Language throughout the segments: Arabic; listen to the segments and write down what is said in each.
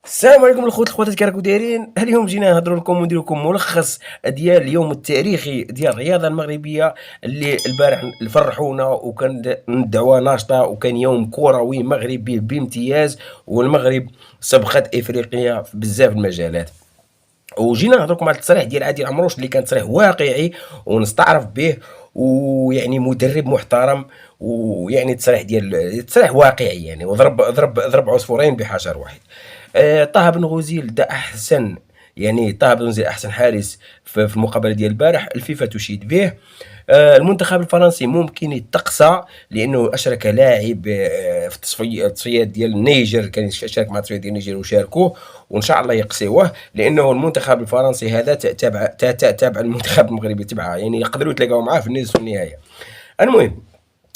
السلام عليكم الخوت الخواتات كي راكم دايرين. اليوم جينا نهضروا لكم وندير لكم ملخص ديال اليوم التاريخي ديال الرياضه المغربيه اللي البارح فرحونا وكان دعوه ناشطه وكان يوم كروي مغربي بامتياز، والمغرب سبقت افريقيا في بزاف المجالات. وجينا نهضر لكم على التصريح ديال عادل عمروش اللي كان تصريح واقعي ونستعرف به، ويعني مدرب محترم، ويعني تصريح واقعي يعني، وضرب ضرب عصفورين بحجر واحد. طه بن غوزيل دا احسن، يعني طه بن غوزيل احسن حارس في المقابله ديال البارح، الفيفا تشيد به. المنتخب الفرنسي ممكن يتقصى لانه اشرك لاعب في التصفيات ديال النيجر، كان يشارك مع التصفيات ديال النيجر وشاركوه، وان شاء الله يقصيوه لانه المنتخب الفرنسي هذا تابع المنتخب المغربي، تبعه يعني يقدروا يتلاقاو معاه في النصف النهائي. المهم،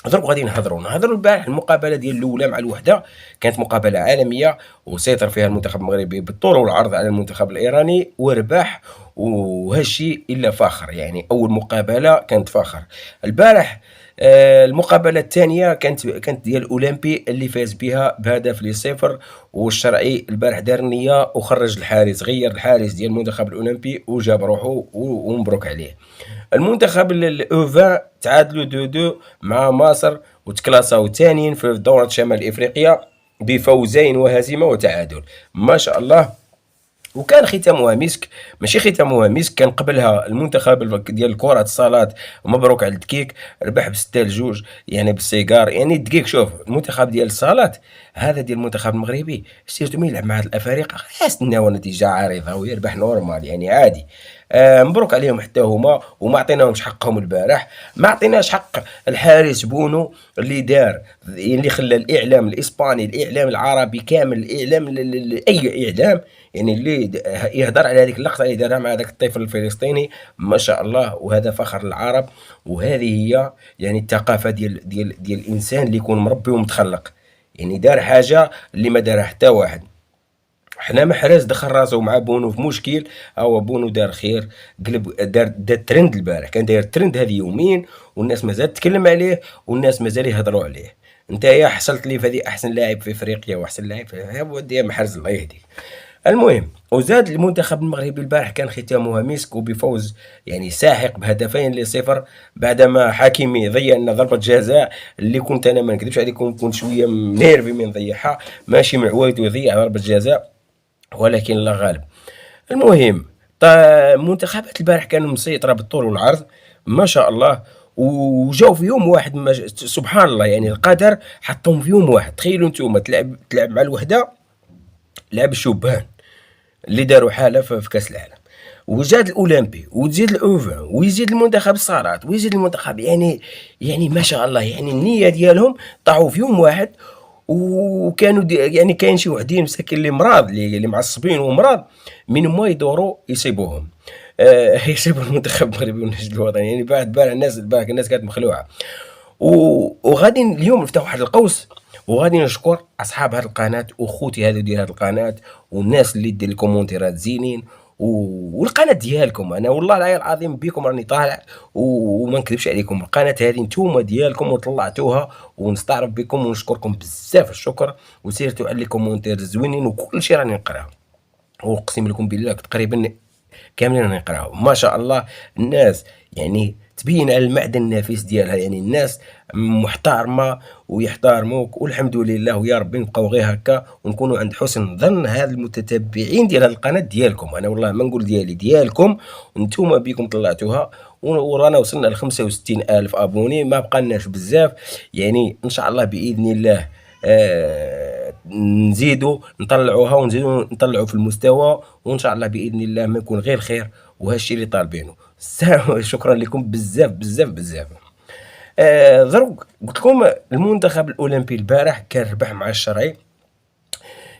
درك غادي نهضروا البارح. المقابله ديال الاولى مع الوحده كانت مقابله عالميه، وسيطر فيها المنتخب المغربي بالطول والعرض على المنتخب الايراني وربح، وهالشيء الا فاخر، يعني اول مقابله كانت فاخر. البارح المقابله الثانيه كانت ديال الاولمبي اللي فاز بها بهدف لصفر، والشرعي البارح دار نيه وخرج الحارس، غير الحارس ديال المنتخب الاولمبي وجاب روحه ومبروك عليه. المنتخب الاوفا تعادلوا 2-2 مع مصر، وتكلاساو ثانيين في دورة شمال افريقيا بفوزين وهزيمة وتعادل، ما شاء الله. وكان ختامها مسك، ماشي ختامها مسك، كان قبلها المنتخب ديال كرة الصالات، مبروك على الدكيك، ربح ب6-2 يعني بالسيجار. يعني الدكيك، شوف المنتخب ديال الصالات هذا ديال المنتخب المغربي، سيرتو من يلعب مع هاد الافارقه يستناو نتيجه عريضه ويربح نورمال، يعني عادي. مبروك عليهم حتى هما، وما عطيناهمش حقهم البارح. ما عطيناش حق الحارس بونو اللي دار، اللي خلى الاعلام الاسباني، الاعلام العربي كامل، الاعلام اي اعلام يعني اللي يهضر على هذيك اللقطه اللي دارها مع ذاك الطفل الفلسطيني، ما شاء الله. وهذا فخر العرب، وهذه هي يعني الثقافه ديال الانسان اللي يكون مربي ومتخلق، يعني دار حاجه اللي ما دارها حتى واحد. حنا محرز دخل راسو مع بونو في مشكل، هو بونو دار خير، قلب دار ترند البارح، كان داير ترند هذه يومين، والناس مازال تتكلم عليه، والناس مازال يهضروا عليه. انت يا حصلت لي فهذه احسن لاعب في افريقيا واحسن لاعب يا ودي يا محرز الله يهديك. المهم، وزاد المنتخب المغربي البارح كان ختامها مسك وبفوز يعني ساحق بهدفين لصفر، بعدما حكيمي ضيع لنا ضربة جزاء اللي كنت انا ما نكذبش عليكم كنت شويه منيرفي من ضيعها، ماشي معوايد ويضيع ضربة جزاء، ولكن الله غالب. المهم، منتخبات البارح كانوا مسيطرة بالطول والعرض، ما شاء الله. وجاو في يوم واحد، سبحان الله، يعني القدر حطهم في يوم واحد. تخيلوا انتم تلعب مع الوحدة، لعب الشبان اللي داروا حالة في كأس العالم، وزاد الأولمبي، وتزيد الأوفا، ويزيد المنتخب الصالات، ويزيد المنتخب، يعني ما شاء الله، يعني النية ديالهم طاحوا في يوم واحد. وكانوا يعني كاين شي وحدين مساكين اللي مرض، اللي معصبين ومرض، من ما يدوروا يصيبوهم. يصيبوا المنتخب المغربي والناشد الوطني، يعني بعد الناس كانت مخلوعه. وغادي اليوم نفتح واحد القوس، وغادي نشكر اصحاب هذه القناه وخوتي هذو ديال هذه القناه، والناس اللي دير الكومونتيرات زينين، والقناه ديالكم. انا والله العظيم بكم راني طالع، وما نكذبش عليكم، القناه هذه نتوما ديالكم وطلعتوها، ونستعرف بكم ونشكركم بزاف الشكر، وسيرتوا على لي كومونتير زوينين، وكل شيء راني نقراهم، واقسم لكم بالله تقريبا كاملين راني نقراهم، ما شاء الله. الناس يعني تبين على المعدن النفيس ديالها، يعني الناس محترمه ويحترموك، والحمد لله، ويا ربي نبقاو غير هكا، ونكونوا عند حسن ظن هاد المتتبعين ديال هاد القناه ديالكم. انا والله ما نقول ديالكم، وانتم بكم طلعتوها، ورانا وصلنا ل 65 الف ابوني، ما بقالناش بزاف، يعني ان شاء الله باذن الله نزيدوا نطلعوها، ونزيدوا نطلعوا في المستوى، وان شاء الله باذن الله ما يكون غير خير، وهالشي اللي طالبينه. شكرا لكم بزاف بزاف بزاف. دروك قلت لكم المنتخب الاولمبي البارح كان ربح مع الشرعي،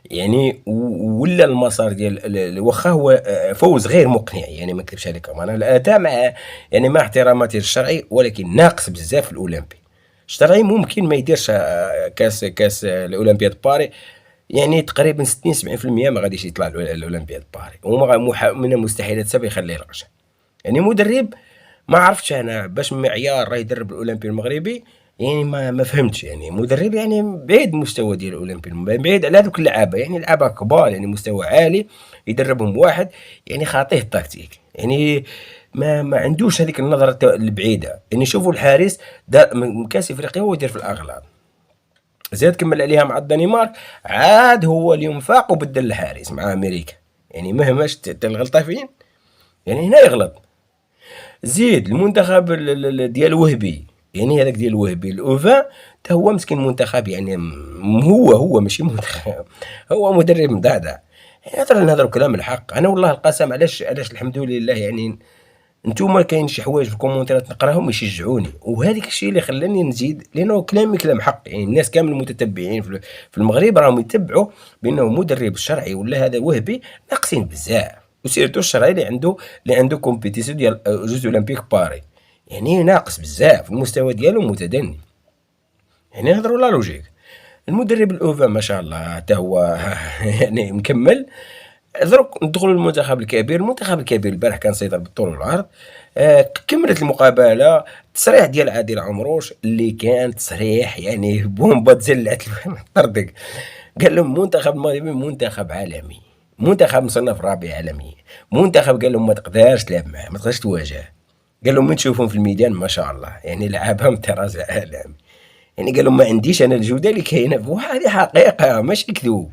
يعني ولا المسار ديال واخا هو فوز غير مقنع، يعني ما نكذبش عليكم، انا الاداء مع يعني مع احتراماتي للشرعي، ولكن ناقص بزاف في الاولمبي. الشرعي ممكن ما يديرش كاس الاولمبياد باري، يعني تقريبا 60 70% ما غاديش يطلع الاولمبياد باري، وما من المستحيلات حتى يخليه الرجع. يعني مدرب ما عرفتش انا باش معيار راه يدرب الاولمبي المغربي، يعني ما فهمتش، يعني مدرب يعني بعيد المستوى ديال الأولمبي، بعيد على هادوك اللعابة، يعني لعابة كبار يعني مستوى عالي، يدربهم واحد يعني خاطيه التكتيك، يعني ما عندوش هذيك النظرة البعيدة، يعني شوفوا الحارس دار من كأس إفريقيا هو يدير في الأغلب، زاد كمل عليها مع الدنمارك، عاد هو اليوم فاق وبدل الحارس مع أمريكا، يعني مهما الغلطة فين، يعني هنا يغلط. زيد المنتخب ديال وهبي، يعني هذاك ديال وهبي الأوفا، تا هو مسكين منتخب يعني هو ماشي منتخب، هو مدرب مضعضع، يعني هضر نهضروا كلام الحق. انا والله القسم علاش الحمد لله يعني نتوما كاين شي حوايج في الكومونتيرات نقراهم يشجعوني، وهذاك الشيء اللي خلاني نزيد، لانه كلامي كلام حق، يعني الناس كامل المتتبعين في المغرب راهم يتبعوا بانه مدرب الشرعي ولا هذا وهبي ناقصين بزاف، وسيرتو الشرعي اللي عنده كومبيتيسيون ديال جوز اولمبيك باري، يعني ناقص بزاف، المستوى ديالو متدني، يعني نهضروا لا لوجيك. المدرب الاوفا ما شاء الله حتى هو يعني مكمل. دروك ندخلوا للمنتخب الكبير، المنتخب الكبير البارح كان سيطر بالطول والعرض. كملت المقابله تصريح ديال عادل عمروش اللي كان تصريح يعني بومبا تزلعت طردق، قال لهم المنتخب المغربي منتخب عالمي، منتخب مصنف رابع عالميا، منتخب قال لهم ما تقدرش تلعب معاه، ما تقدرش تواجه، قال لهم من تشوفهم في الميدان ما شاء الله يعني لعبها من طراز عالمي، يعني قال لهم ما عنديش انا الجوده اللي كاينه، وهذه حقيقه ماشي كذوب،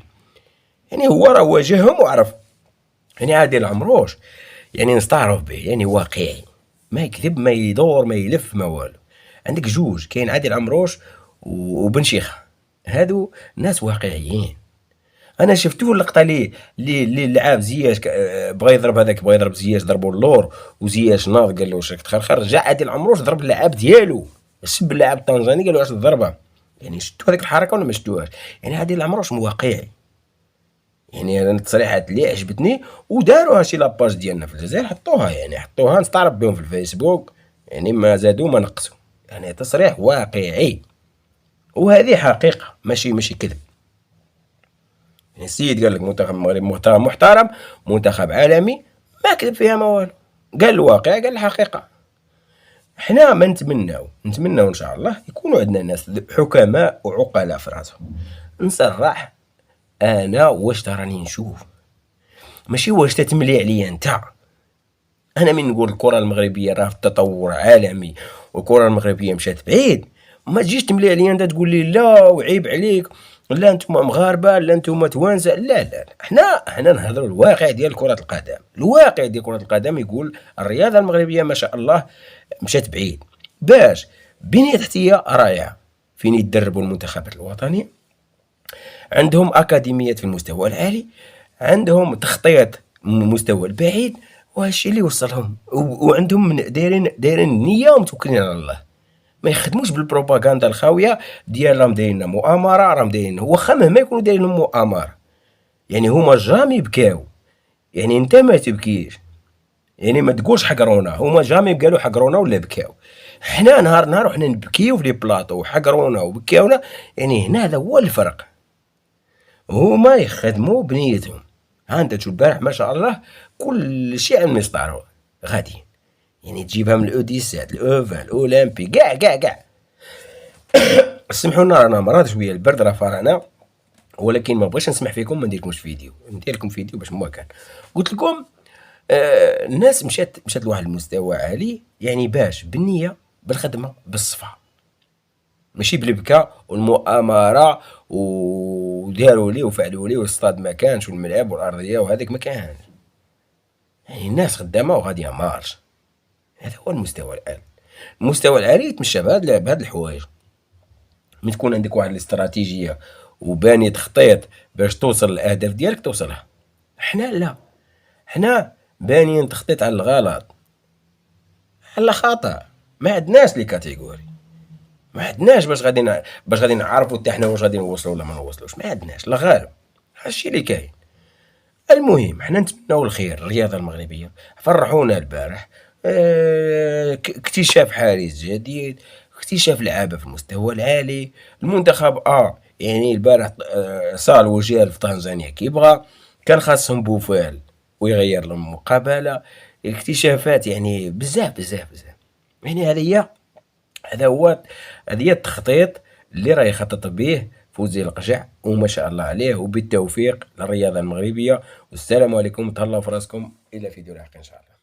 يعني هو راه واجههم وعرف. يعني عادل عمروش يعني نستعرف به، يعني واقعي، ما يكذب ما يدور ما يلف ما والو. عندك جوج، كاين عادل عمروش وبن شيخه، هادو ناس واقعيين. انا شفتو اللقطه اللي لعاب زياش بغى يضرب هذاك، بغى يضرب زياش، ضربوا اللور وزياش ناض قال له واش راك تخرخر، رجع عادل عمروش ضرب اللعاب ديالو، سب اللاعب التنزاني قال له واش تضربه، يعني شفتوا هذيك الحركه ولا ما شفتوهاش؟ يعني عادل عمروش واقعي، يعني انا التصريحات اللي عجبتني وداروها شي لاباج ديالنا في الجزائر، حطوها يعني حطوها نستعرف بهم في الفيسبوك، يعني ما زادوا ما نقصوا، يعني تصريح واقعي، وهذه حقيقة ماشي كذب. يعني السيد قال لك منتخب المغرب محترم منتخب عالمي، ما كذب فيها ما والو، قال الواقع قال الحقيقة. حنا ما نتمناو ان شاء الله يكونوا عندنا ناس حكماء وعقلاء في راسهم. نصرح انا واش تراني نشوف، ماشي واش تتملي عليا انت. انا من نقول الكره المغربيه راه في تطور عالمي والكره المغربيه مشات بعيد، ما تجيش تملي عليا انت تقول لي لا وعيب عليك، لا انتم مغاربه، لا انتم توانسه، لا حنا نهضروا الواقع ديال كره القدم، الواقع ديال كره القدم يقول الرياضه المغربيه ما شاء الله مشات بعيد. باش بنيه تحتيه رائعه، فين يدربوا المنتخبات الوطنيه، عندهم اكاديميات في المستوى العالي، عندهم تخطيط من المستوى البعيد، وهادشي اللي وصلهم، وعندهم دايرين النيه ومتوكلين على الله، ما يخدموش بالبروباغندا الخاويه ديال راهم دايرين مؤامره، راهم دايرين، واخا مهما يكونوا دايرين مؤامره، يعني هما جامي بكاو، يعني انت ما تبكيش، يعني ما تقولش حقرونا، هما جامي قالوا حقرونا ولا بكاو، حنا نهار وحنا نبكيو في لي بلاطو وحقرونا وبكاونا، يعني هنا هذا هو الفرق، هما يخدموا بنيتهم. ها انت تشوف البارح ما شاء الله كل شيء على المسطر غادي، يعني تجيبها من الاوديسات الاوفا الاولمبي كاع. سمحوا لنا رانا مرات شويه البرد راه فرانا، ولكن ما بغيتش نسمح فيكم ما نديرلكمش فيديو، ندير لكم فيديو باش ما كان قلت لكم. الناس مشات لواحد المستوى عالي، يعني باش بالنيه بالخدمه بالصفا، ماشي بالبكا والمؤامره وداروا لي وفعلوا لي والاستاد ما كانش والملعب والارضيه وهذاك ما كانش، يعني الناس خدامه وغاديه مارش. هذا هو المستوى العالي، المستوى العالي يتمشى بهاد الحوايج، من تكون عندك واحد الاستراتيجيه وباني تخطيط باش توصل للاهداف ديالك توصلها. حنا لا، حنا بانيين تخطيط على الغلط، على خطا، ما عندناش لي كاتيجوري، ما عندناش باش غادي نعرفوا حتى حنا واش غادي نوصلوا ولا ما نوصلوش، ما عندناش لا غالب، هادشي اللي كاين. المهم حنا نتمناو الخير الرياضه المغربيه، فرحونا البارح، اكتشاف حارس جديد، اكتشاف لعابه في المستوى العالي، المنتخب يعني البارح صال وجال في طنجانيا كيبغى، كان خاصهم بوفال ويغير لهم مقابله، اكتشافات يعني بزاف، يعني هذه هي هذا هي التخطيط اللي راه يخطط به فوزي القجع، وما شاء الله عليه، وبالتوفيق للرياضة المغربية. والسلام عليكم، تهلاو في راسكم، إلى فيديو لاحق إن شاء الله.